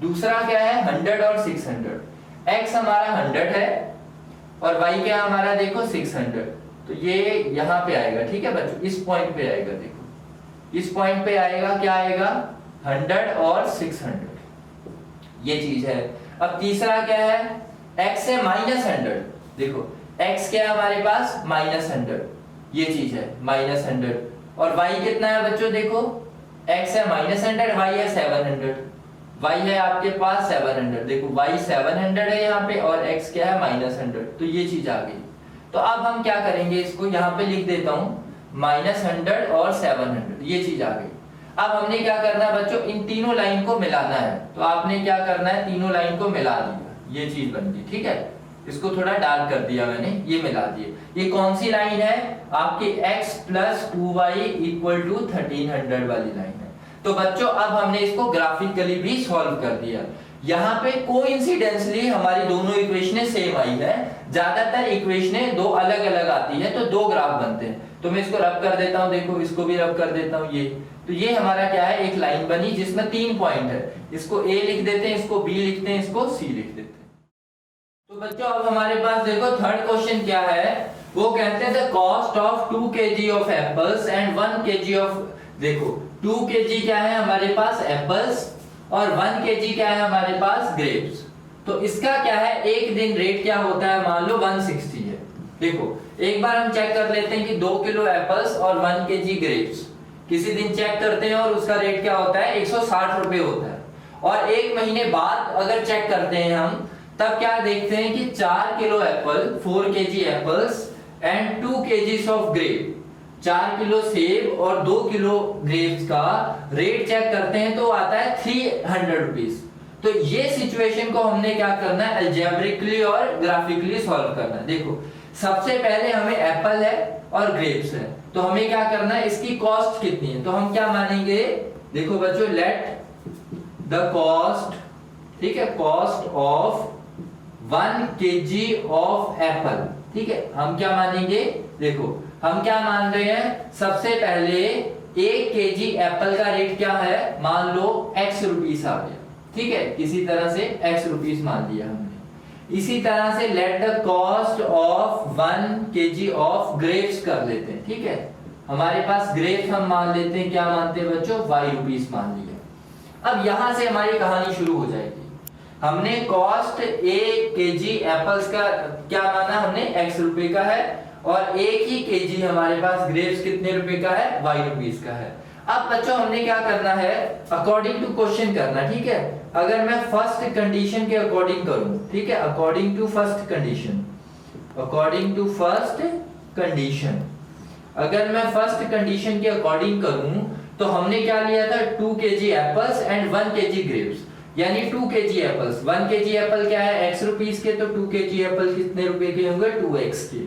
दूसरा क्या है 100 और 600, x हमारा 100 है और y क्या हमारा देखो 600, तो ये यहाँ पे आएगा, ठीक है बच्चों, इस पॉइंट पे आएगा। देखो इस पॉइंट पे आएगा, क्या आएगा 100 और 600, ये चीज है। अब तीसरा क्या है, x है -100, देखो x क्या है हमारे पास -100, ये चीज है -100 और y कितना है बच्चों, देखो x है -100, y है 700, y है आपके पास 700, देखो y 700 है यहाँ पे और x क्या है -100, तो ये चीज आ गई। तो अब हम क्या करेंगे, इसको यहाँ पे लिख देता हूँ -100 और 700, ये चीज आ गई। अब हमने क्या करना है बच्चों, इन तीनों लाइन को मिलाना है। तो आपने क्या करना है, तीनों लाइन को मिला दिया, ये चीज बन गई, ठीक है। इसको थोड़ा डार्क कर दिया मैंने, ये मिला दिए। ये कौन सी लाइन है, आपकी x + 2y = 1300 वाली लाइन है। तो बच्चों अब हमने इसको ग्राफिकली भी सॉल्व कर दिया। यहाँ पे कोइंसिडेंटली हमारी दोनों इक्वेशनें सेम आई है। ज्यादातर इक्वेशनें दो अलग अलग आती है तो दो ग्राफ बनते हैं। तो मैं इसको रब कर देता हूँ, देखो इसको भी रब कर देता हूँ। ये तो ये हमारा क्या है, एक लाइन बनी जिसमें 3 पॉइंट है। इसको A लिख देते हैं, इसको B लिखते हैं, इसको C लिख देते हैं। तो बच्चों अब हमारे पास देखो थर्ड क्वेश्चन क्या है, वो कहते हैं the cost of 2 kg of apples and 1 kg of, देखो 2 kg क्या है हमारे पास एप्पल्स और 1 kg क्या है हमारे पास ग्रेप्स। तो इसका क्या है, एक दिन रेट क्या होता है, मान लो 160 है, देखो एक बार हम चेक कर लेते हैं कि 2 किलो एप्पल्स और 1 केजी ग्रेप्स किसी दिन चेक करते हैं और उसका रेट क्या होता है 160 रुपए होता है। और एक महीने बाद अगर चेक करते हैं हम तब क्या देखते हैं कि 4 kilo Apple 4 KG apples and 2 KGs of grape 4 kilo सेब और 2 किलो ग्रेप्स का रेट चेक करते हैं तो आता है 300 रुपीज। तो ये सिचुएशन को हमने क्या करना है अलजेब्रिकली और ग्राफिकली सॉल्व करना है। देखो सबसे पहले हमें एप्पल है और ग्रेप्स है तो हमें क्या करना है इसकी कॉस्ट कितनी है तो हम क्या मानेंगे। देखो बच्चों लेट द कॉस्ट, ठीक है, cost of 1 KG of Apple, ठीक है, हम क्या मानेंगे। देखो हम क्या मान रहे हैं सबसे पहले 1 केजी एप्पल का रेट क्या है मान लो x रुपीस आ गया, ठीक है, किसी तरह से x रुपीस मान लिया हमने। इसी तरह से let the cost of 1 KG of grapes कर लेते हैं, ठीक है, हमारे पास ग्रेप्स हम मान लेते हैं क्या मानते हैं बच्चों y रुपीस मान लिया। अब यहां से हमारी कहानी शुरू हो जाएगी। हमने कॉस्ट 1 केजी एप्पल्स का क्या माना हमने x रुपए का है और 1 ही केजी हमारे पास ग्रेप्स कितने रुपए का है y रुपीस का है। अब बच्चों हमने क्या करना है अकॉर्डिंग टू क्वेश्चन करना, ठीक है। अगर मैं फर्स्ट कंडीशन के अकॉर्डिंग करूं, ठीक है, according to first condition, according to first condition, अगर मैं फर्स्ट कंडीशन के अकॉर्डिंग करूं तो हमने क्या लिया था 2 KG apples and 1 KG grapes, यानी 2 केजी एप्पल्स, 1 केजी एप्पल क्या है x रुपीस के तो 2 केजी एप्पल कितने रुपए के होंगे 2x के,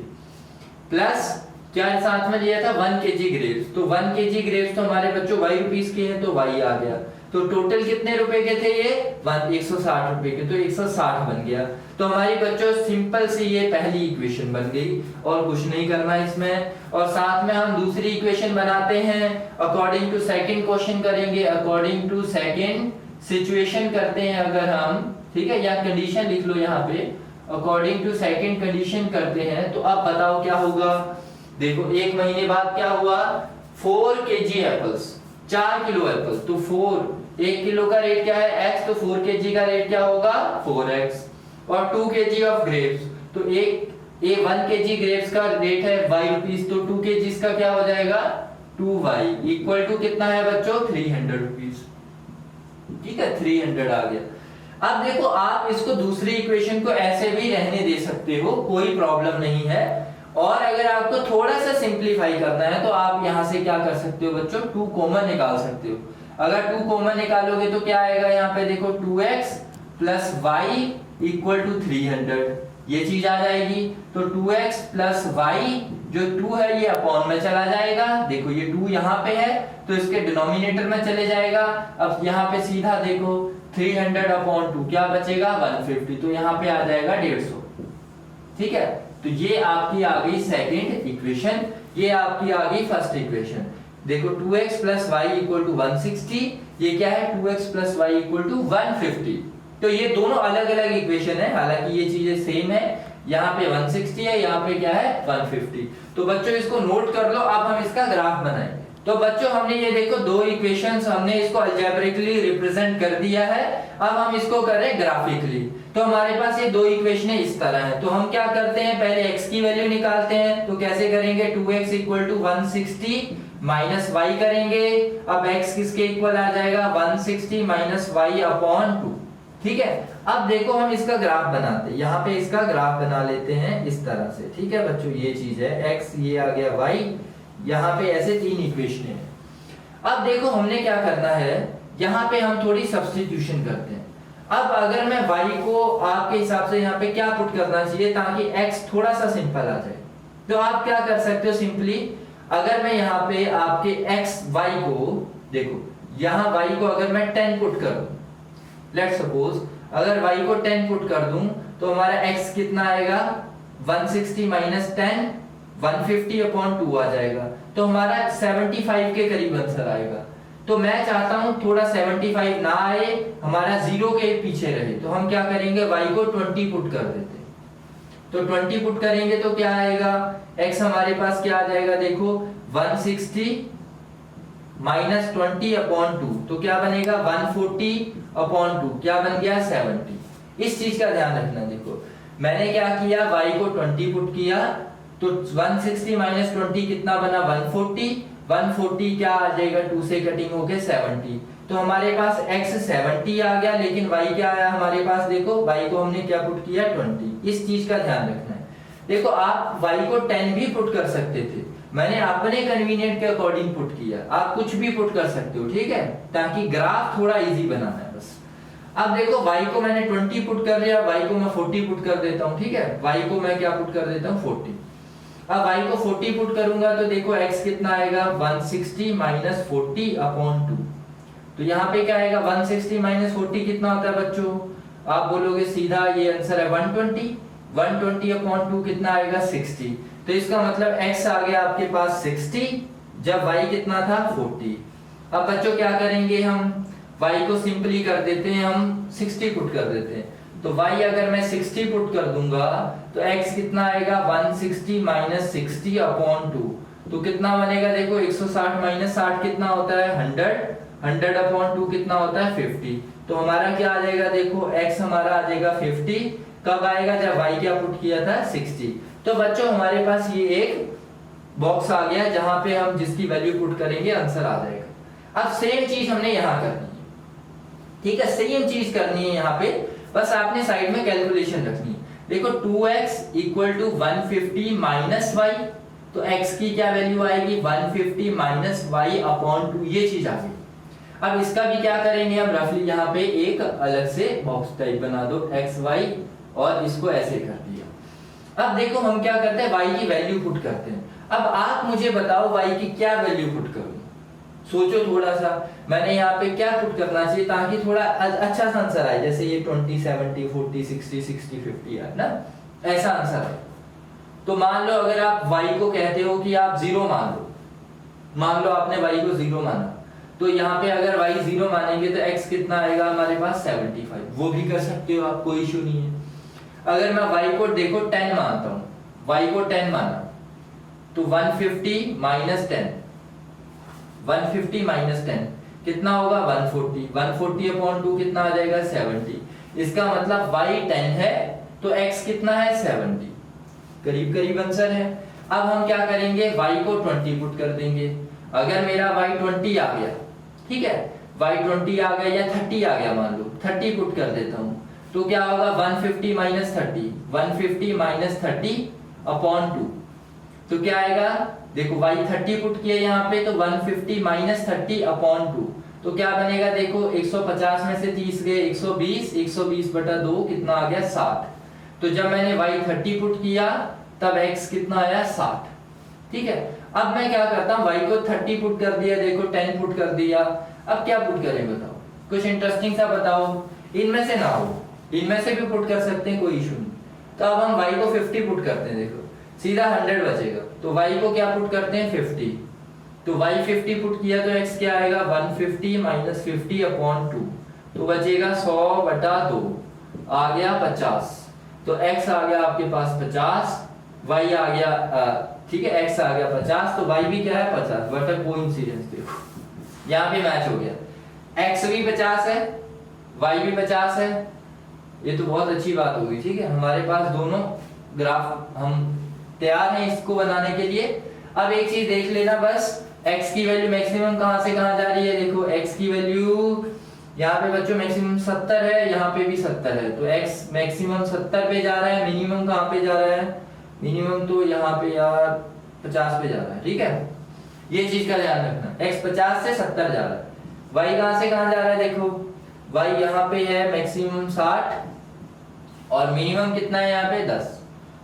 प्लस क्या साथ में लिया था 1 केजी ग्रेप्स, तो 1 केजी ग्रेप्स तो हमारे बच्चों y रुपीस के हैं तो y आ गया, तो टोटल कितने रुपए के थे ये 160 रुपए के, तो 160 बन गया। तो हमारी बच्चों सिंपल सी ये पहली इक्वेशन बन गई और कुछ नहीं करना इसमें। और साथ में हम दूसरी इक्वेशन बनाते हैं अकॉर्डिंग टू सेकंड क्वेश्चन करेंगे, अकॉर्डिंग टू सेकंड सिचुएशन करते हैं अगर हम, ठीक है, या कंडीशन लिख लो यहाँ पे, अकॉर्डिंग टू सेकंड कंडीशन करते हैं तो अब बताओ क्या होगा। देखो एक महीने बाद क्या हुआ 4 केजी एप्पल्स 4 किलो एप्पल, तो 4 1 किलो का रेट क्या है x, तो 4 केजी का रेट क्या होगा 4x, और 2 केजी ऑफ ग्रेप्स, तो 1 केजी ग्रेप्स का रेट है y रुपीस, तो 2 केजी का क्या हो जाएगा 2y इक्वल टू कितना है बच्चों 300 रुपीस, ठीक है, 300 आ गया। अब देखो आप इसको दूसरी इक्वेशन को ऐसे भी रहने दे सकते हो, कोई प्रॉब्लम नहीं है। और अगर आपको थोड़ा सा सिंपलीफाई करना है तो आप यहां से क्या कर सकते हो बच्चों 2 कॉमन निकाल सकते हो। अगर 2 कॉमन निकालोगे तो क्या आएगा यहाँ पे देखो 2x plus y equal to 300, ये चीज आ जाएगी। तो 2x प्लस y जो 2 है ये अपॉन में चला जाएगा, देखो ये 2 यहाँ पे है तो इसके डिनोमिनेटर में चले जाएगा। अब यहाँ पे सीधा देखो 300 अपॉन 2 क्या बचेगा 150, तो यहाँ पे आ जाएगा 150, ठीक है। तो ये आपकी आ गई सेकंड इक्वेशन, ये आपकी आ गई फर्स्ट इक्वेशन। देखो 2x plus y equal to 160, ये क्या है 2x plus y equal to 150। तो ये दोनों अलग अलग इक्वेशन है, हालांकि ये चीजें सेम है, यहाँ पे 160 है, यहाँ पे क्या है 150। तो बच्चों इसको नोट कर लो, अब हम इसका ग्राफ बनाएंगे। तो बच्चों हमने ये देखो 2 इक्वेशंस हमने इसको अलजेब्रिकली रिप्रेजेंट कर दिया है, अब हम इसको कर रहे हैं ग्राफिकली। तो हमारे पास ये 2 इक्वेशनें इस तरह है, तो हम क्या करते हैं पहले x की वैल्यू निकालते हैं। तो कैसे करेंगे 2x equal to 160 minus y करेंगे। अब x किसके इक्वल आ जाएगा 160 माइनस y अपॉन 2, ठीक है। अब देखो हम इसका ग्राफ बनाते हैं, यहाँ पे इसका ग्राफ बना लेते हैं इस तरह से, ठीक है बच्चों, ये चीज है x, ये आ गया y, यहाँ पे ऐसे 3 इक्वेशन है। अब देखो हमने क्या करना है, यहाँ पे हम थोड़ी सब्स्टिट्यूशन करते हैं। अब अगर मैं y को आपके हिसाब से यहाँ पे क्या पुट करना चाहिए ताकि x थोड़ा सा सिंपल आ जाए, तो आप क्या कर सकते हो सिंपली, अगर मैं यहाँ पे आपके x y को देखो, यहाँ y को अगर मैं 10 पुट कर दूं, लेट्स सपोज अगर y को 10 पुट कर दूं तो हमारा x कितना आएगा 160 माइनस 10 150 अपॉन 2 आ जाएगा, तो हमारा 75 के करीब आंसर आएगा। तो मैं चाहता हूं थोड़ा 75 ना आए, हमारा 0 के पीछे रहे, तो हम क्या करेंगे y को 20 पुट कर देते हैं। तो 20 पुट करेंगे तो क्या आएगा x हमारे पास क्या आ जाएगा देखो 160 माइनस 20 अपॉन 2, तो क्या बनेगा 140 अपॉन 2, क्या बन गया 70। इस चीज का ध्यान रखना, देखो मैंने क्या किया y को 20 पुट किया, तो 160 माइनस 20 कितना बना 140, 140 क्या आ जाएगा 2 से कटिंग होके 70। तो हमारे पास x 70 आ गया, लेकिन y क्या आया हमारे पास, देखो y को हमने क्या पुट किया 20। इस चीज का ध्यान रखना है। देखो आप y को 10 भी पुट कर सकते थे, मैंने अपने कन्वीनियंट के अकॉर्डिंग पुट किया, आप कुछ भी पुट कर सकते हो, ठीक है, ताकि ग्राफ थोड़ा इजी बनाना है बस। अब देखो y को मैंने 20 पुट कर लिया, y को मैं 40 पुट कर देता हूँ, ठीक है, y को मैं क्या पुट कर देता हूँ 40। अब y को 40 पुट करूंगा तो देखो x कितना आएगा 160 माइनस 40 अपॉन 2। तो यहाँ पे क्या आएगा 160 माइनस 40 कितना होता है बच्चों, आप बोलोगे सीधा ये आंसर है 120, 120 अपॉन 2 कितना आएगा 60। तो इसका मतलब x आ गया आपके पास 60 जब y कितना था 40। अब बच्चों क्या करेंगे, हम y को सिंपली कर देते हैं, हम 60 पुट कर देते हैं। तो y अगर मैं 60 पुट कर दूंगा तो x कितना आएगा 160 माइनस 60 अपॉन 2। तो कितना बनेगा, देखो 160 माइनस 60 कितना होता है 100, 100 अपॉन 2 कितना होता है 50। तो हमारा क्या आ जाएगा, देखो x हमारा आ जाएगा 50, कब आएगा जब y क्या पुट किया था 60। तो बच्चों हमारे पास ये एक बॉक्स आ गया जहां पे हम जिसकी वैल्यू पुट करेंगे आंसर आ जाएगा। अब सेम चीज हमने यहाँ करनी है, ठीक है, सेम चीज करनी है यहाँ पे, बस आपने साइड में कैलकुलेशन रखनी है। देखो 2x equal to 150 minus y, तो x की क्या वैल्यू आएगी 150 माइनस y अपॉन 2, ये चीज आ गई। अब इसका भी क्या करेंगे हम, रफली यहाँ पे एक अलग से बॉक्स टाइप बना दो x y और इसको ऐसे कर दिया। अब देखो हम क्या करते हैं, y की वैल्यू पुट करते हैं। अब आप मुझे बताओ y की क्या वैल्यू पुट करूं, सोचो थोड़ा सा, मैंने यहाँ पे क्या पुट करना चाहिए ताकि थोड़ा अच्छा सा आंसर आए, जैसे ये 20 70 40 60 60 50 है ना, ऐसा आंसर है। तो मान लो अगर आप y को कहते हो कि आप 0 मान लो आपने y को 0 माना, तो यहाँ पे अगर y 0 मानेंगे तो x कितना आएगा हमारे पास 75, वो भी कर सकते हो आप, कोई इशू नहीं है। अगर मैं y को देखो 10 मानता हूँ, y को 10 माना तो 150 माइनस 10, 150 माइनस 10 कितना होगा 140, 140 अपॉन 2 कितना आ जाएगा 70। इसका मतलब y 10 है तो x कितना है 70, करीब करीब आंसर है। अब हम क्या करेंगे, y को 20 पुट कर देंगे। अगर मेरा y 20 आ गया, ठीक है, y 20 आ गया या 30 आ गया, मान लो 30 पुट कर देता हूँ, तो क्या होगा 150 माइनस 30, 150 माइनस 30 अपॉन 2, तो क्या आएगा, देखो y 30 पुट किया यहाँ पे, तो 150 माइनस 30 अपॉन 2, तो क्या बनेगा, देखो 150 में से 30 गए 120, 120 बटा 2 कितना आ गया 60। तो जब मैंने y 30 पुट किया तब x कितना आया 60, ठीक है। अब मैं क्या करता हूँ, y को 30 पुट कर दिया, देखो 10 पुट कर दिया, अब क्या पुट करें बताओ, कुछ इंटरेस्टिंग सा बताओ, इनमें से ना हो, इनमें से भी पुट कर सकते हैं, कोई इशू नहीं। तो अब हम y को 50 पुट करते हैं, देखो सीधा 100 बचेगा, तो y को क्या पुट करते हैं 50, तो y 50 पुट किया तो x क्या आएगा 150 माइनस 50 अपॉन 2, तो बचेगा 100 बटा 2, आ गया 50। तो x आ गया आपके पास 50, y आ गया ठीक है, x आ गया 50, तो y भी क्या है 50। व्हाट अ कोइंसिडेंस, देखो यहाँ पे मैच हो गया, x भी 50 है y भी 50 है, ये तो बहुत अच्छी बात होगी, ठीक है, हमारे पास दोनों ग्राफ हम तैयार हैं इसको बनाने के लिए। अब एक चीज देख लेना बस, x की वैल्यू मैक्सिमम कहां से कहां जा रही है, देखो x की वैल्यू यहाँ पे बच्चों मैक्सिमम 70 है, यहाँ पे भी 70 है, तो x मैक्सिमम 70 पे जा रहा है, मिनिमम कहां पे जा रहा है, मिनिमम तो यहाँ पे यार 50 पे जा रहा है, ठीक है, ये चीज का ध्यान रखना, x 50 से 70 जा रहा है, y कहां से कहां जा रहा है, देखो y यहाँ पे है मैक्सिमम 60 और मिनिमम कितना है यहाँ पे 10,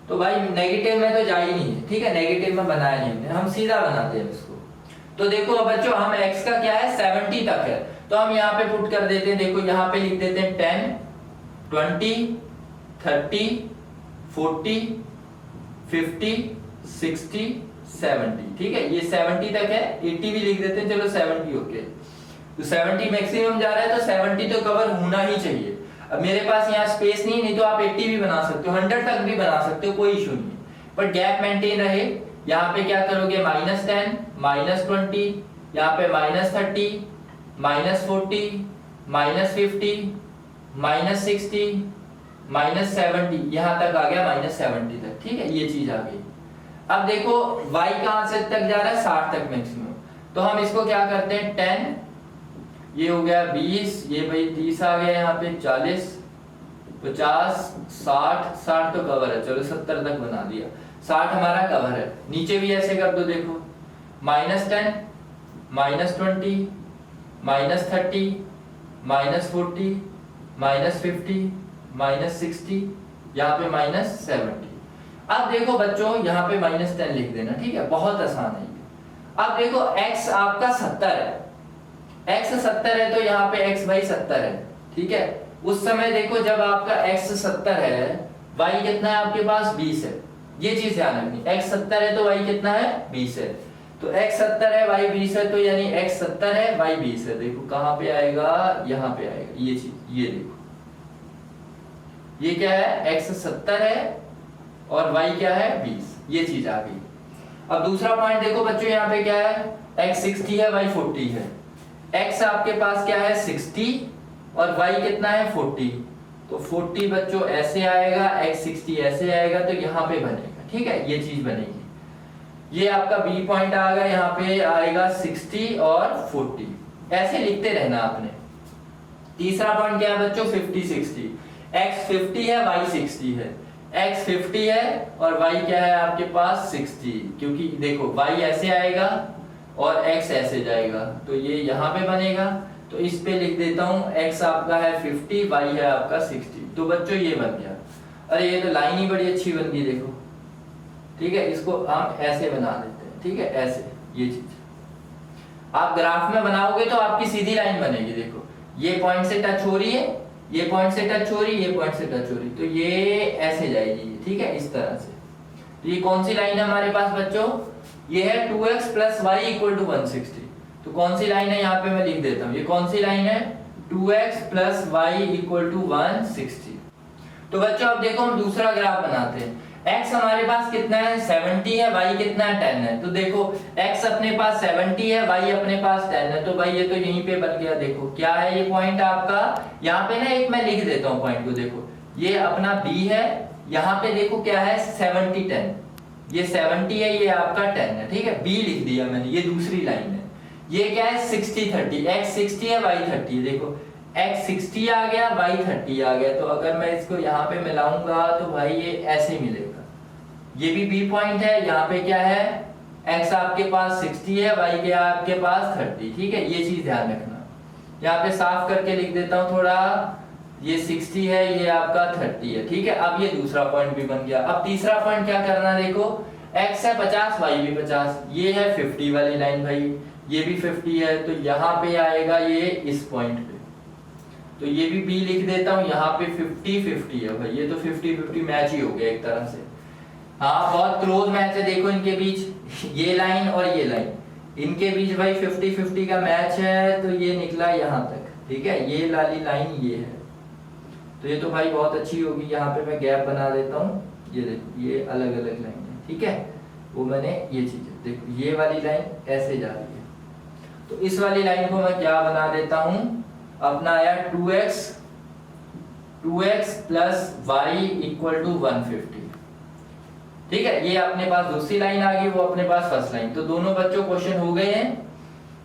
तो भाई नेगेटिव में तो जा ही नहीं है, ठीक है, नेगेटिव में बनाया नहीं हमने, हम सीधा बनाते हैं इसको। तो देखो अब बच्चों हम x का क्या है 70 तक है, तो हम यहाँ पे पुट कर देते हैं, देखो यहाँ पे लिख देते हैं 10 20 30 40 50 60 70, ठीक है, ये 70 तक है, 80 भी लिख देते हैं, चलो 70 ओके। तो 70 मैक्सिमम जा रहा है, तो 70 तो कवर होना ही चाहिए। अब मेरे पास यहाँ स्पेस नहीं तो आप 80 भी बना सकते हो, 100 तक भी बना सकते हो, कोई इशू नहीं है, पर गैप मेंटेन रहे। यहाँ पे क्या करोगे -10 -20, यहाँ पे -30 -40 -50 -60 -70, यहाँ तक आ गया -70 तक, ठीक है, ये चीज आ गई। अब देखो y कहां से तक जा रहा है, 60 तक मैक्सिमम। तो हम इसको क्या करते हैं, 10, ये हो गया 20, ये भाई 30 आ गया, यहाँ पे 40, 50, 60 तो कवर है, चलो 70 तक बना दिया, 60 हमारा कवर है। नीचे भी ऐसे कर दो, देखो -10, -20, -30, -40, -50, -60, यहाँ पे -70। अब देखो बच्चों यहाँ पे -10 लिख देना, ठीक है, बहुत आसान है ये। अब देखो x आपका 70 है, x 70 है तो यहाँ पे x भाई 70 है, ठीक है। उस समय देखो जब आपका x 70 है, y कितना है आपके पास, 20 है। ये चीज ध्यान रखनी, x 70 है तो y कितना है, 20 है। तो x 70 है, y 20 है, तो यानी x 70 है, y 20 है। देखो कहाँ पे आएगा, यहाँ पे आएगा ये चीज, ये देखो ये क्या है, x 70 है और y क्या है, 20, ये चीज आ गई। अब दूसरा पॉइंट देखो बच्चों, यहाँ पे क्या है, x 60 है, y 40 है। x आपके पास क्या है, 60 और y कितना है, 40। तो 40 बच्चों ऐसे आएगा, x 60 ऐसे आएगा, तो यहाँ पे बनेगा, ठीक है, ये चीज बनेगी। ये आपका b पॉइंट आ गया, यहाँ पे आएगा 60 और 40, ऐसे लिखते रहना आपने। तीसरा पॉइंट क्या है बच्चों, 50 60, x 50 है, y 60 है। x 50 है और y क्या है आपके पास, 60, क्योंकि देखो y ऐसे आएगा और x ऐसे जाएगा, तो ये यहाँ पे बनेगा। तो इस पे लिख देता हूँ, x आपका है 50, y है आपका 60। तो बच्चों ये बन गया। अरे ये तो लाइन ही बड़ी अच्छी बन गई, देखो, ठीक है। इसको हम ऐसे बना देते हैं, ठीक है, ऐसे। ये चीज आप ग्राफ में बनाओगे तो आपकी सीधी लाइन बनेगी। देखो ये पॉइंट से टच हो रही है, ये पॉइंट से टच हो रही, ये पॉइंट से टच हो रही, तो ये ऐसे जाएगी, ठीक है, इस तरह से। तो ये कौन सी लाइन है हमारे पास बच्चों, ये है 2x + y = 160। तो कौन सी लाइन है, यहाँ पे मैं लिख देता हूँ, ये कौन सी लाइन है, 2x + y = 160। तो बच्चों अब देखो हम दूसरा ग्राफ बनाते हैं। x हमारे पास कितना है, 70 है, y कितना है, 10 है। तो देखो x अपने पास 70 है, y अपने पास 10 है, तो भाई ये तो यहीं पे बन गया। देखो क्या है ये पॉइंट आपका, यहाँ पे ना एक मैं लिख देता हूँ पॉइंट को, देखो ये अपना b है, यहाँ पे देखो क्या है, 70 10, ये 70 है, ये आपका 10 है, ठीक है, b लिख दिया मैंने, ये दूसरी लाइन है। ये क्या है, 60 30, x 60 है, y 30, देखो x 60 आ गया, y 30 आ गया। तो अगर मैं इसको यहाँ पे मिलाऊंगा तो भाई ये ऐसे मिलेगा। ये भी b पॉइंट है, यहाँ पे क्या है, x आपके पास 60 है, y क्या आपके पास 30, ठीक है, ये चीज ध्यान रखना। यहाँ पे साफ करके लिख देता हूँ थोड़ा, ये 60 है, ये आपका 30 है, ठीक है। अब ये दूसरा पॉइंट भी बन गया। अब तीसरा पॉइंट क्या करना, देखो x है 50, y भी 50, ये है 50 वाली लाइन भाई, ये भी 50 है, तो यहाँ पे आएगा ये इस पॉइंट पे। तो ये भी b लिख देता हूँ, यहाँ पे 50 50 है भाई, ये तो 50 50 मैच ही हो गया एक तरह से। हाँ बहुत क्लोज मैच है, देखो इनके बीच, ये लाइन और ये लाइन, इनके बीच भाई 50 50 का मैच है, तो ये निकला यहाँ तक, ठीक है, ये वाली लाइन ये है। तो ये तो भाई बहुत अच्छी होगी। यहाँ पे मैं गैप बना देता हूँ, ये देखो ये अलग अलग लाइन है, ठीक है, वो मैंने ये चीज देखो, ये वाली लाइन ऐसे जा रही है, तो इस वाली लाइन को मैं क्या बना देता हूँ, अपना आया 2x + y = 150, ठीक है। ये अपने पास दूसरी लाइन आ गई, वो अपने पास फर्स्ट लाइन। तो दोनों बच्चों क्वेश्चन हो गए हैं।